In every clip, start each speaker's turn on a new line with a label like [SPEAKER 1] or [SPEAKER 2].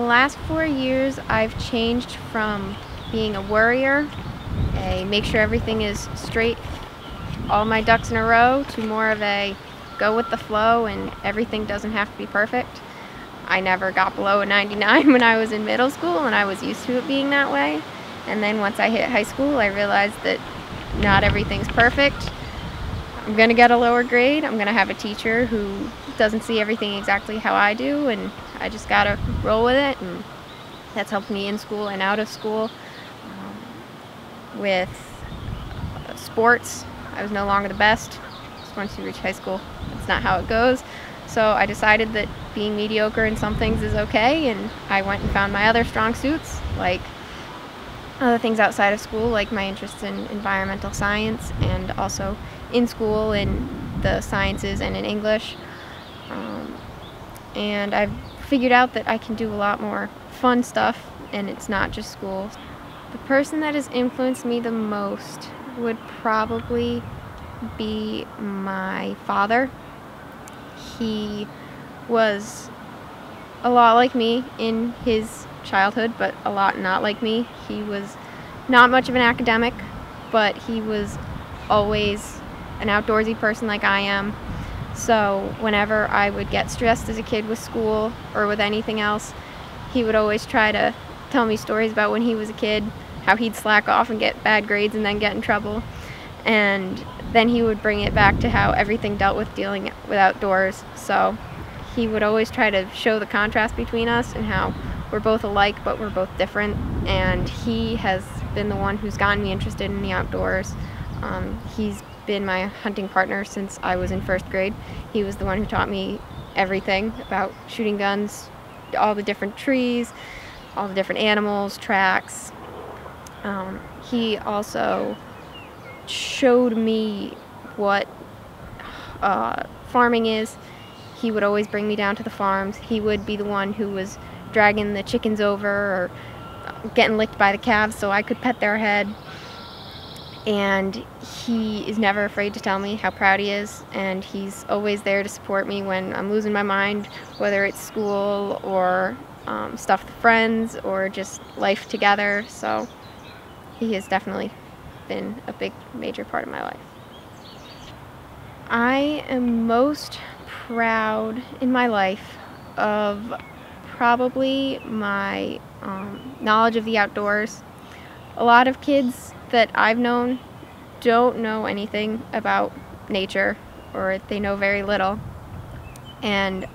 [SPEAKER 1] last 4 years, I've changed from being a worrier, a make sure everything is straight, all my ducks in a row, to more of a go with the flow and everything doesn't have to be perfect. I never got below a 99 when I was in middle school, and I was used to it being that way. And then once I hit high school, I realized that not everything's perfect. I'm going to get a lower grade. I'm going to have a teacher who doesn't see everything exactly how I do, and I just got to roll with it. And that's helped me in school and out of school. With sports, I was no longer the best. Just once you reach high school, that's not how it goes. So I decided that being mediocre in some things is okay, and I went and found my other strong suits, like other things outside of school, like my interest in environmental science, and also in school in the sciences and in English. And I've figured out that I can do a lot more fun stuff, and it's not just school. The person that has influenced me the most would probably be my father. He was a lot like me in his childhood, but a lot not like me. He was not much of an academic, but he was always an outdoorsy person like I am. So whenever I would get stressed as a kid with school or with anything else, he would always try to tell me stories about when he was a kid, how he'd slack off and get bad grades and then get in trouble. And then he would bring it back to how everything dealt with dealing with outdoors. So he would always try to show the contrast between us and how we're both alike but we're both different. And he has been the one who's gotten me interested in the outdoors. He's been my hunting partner since I was in first grade. He was the one who taught me everything about shooting guns, all the different trees, all the different animals, tracks. He also showed me what farming is. He would always bring me down to the farms. He would be the one who was dragging the chickens over or getting licked by the calves so I could pet their head. And he is never afraid to tell me how proud he is, and he's always there to support me when I'm losing my mind, whether it's school or stuff with friends or just life together. So he has definitely been a big, major part of my life. I am most proud in my life of probably my knowledge of the outdoors. A lot of kids that I've known don't know anything about nature, or they know very little, and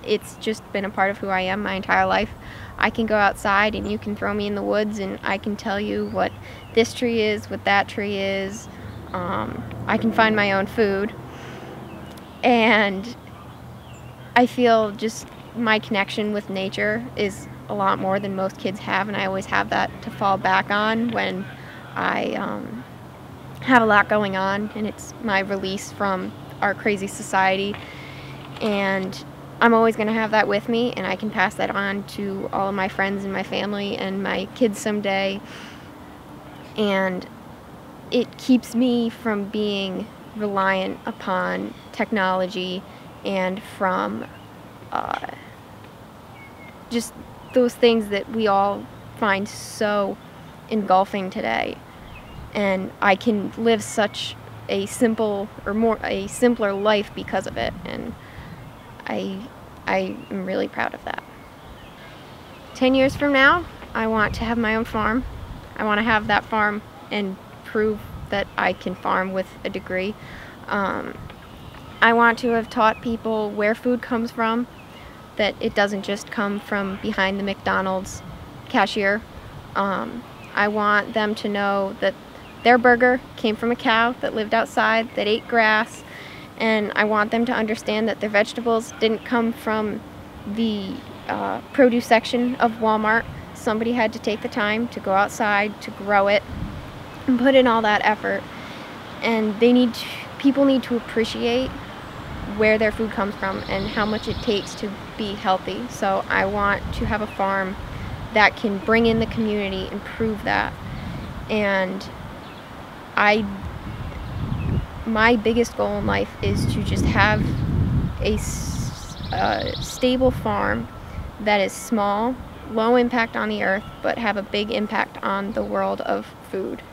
[SPEAKER 1] it's just been a part of who I am my entire life. I can go outside and you can throw me in the woods and I can tell you what this tree is, what that tree is. I can find my own food, and I feel just my connection with nature is a lot more than most kids have, and I always have that to fall back on when I have a lot going on, and it's my release from our crazy society. And I'm always going to have that with me, and I can pass that on to all of my friends and my family and my kids someday. And it keeps me from being reliant upon technology and from just those things that we all find so engulfing today. And I can live such a simpler life because of it, and I am really proud of that. 10 years from now, I want to have my own farm. I want to have that farm and prove that I can farm with a degree. I want to have taught people where food comes from, that it doesn't just come from behind the McDonald's cashier. I want them to know that their burger came from a cow that lived outside, that ate grass, and I want them to understand that their vegetables didn't come from the produce section of Walmart. Somebody had to take the time to go outside to grow it and put in all that effort, and people need to appreciate where their food comes from and how much it takes to be healthy. So I want to have a farm that can bring in the community and prove that. And my biggest goal in life is to just have a stable farm that is small, low impact on the earth but have a big impact on the world of food.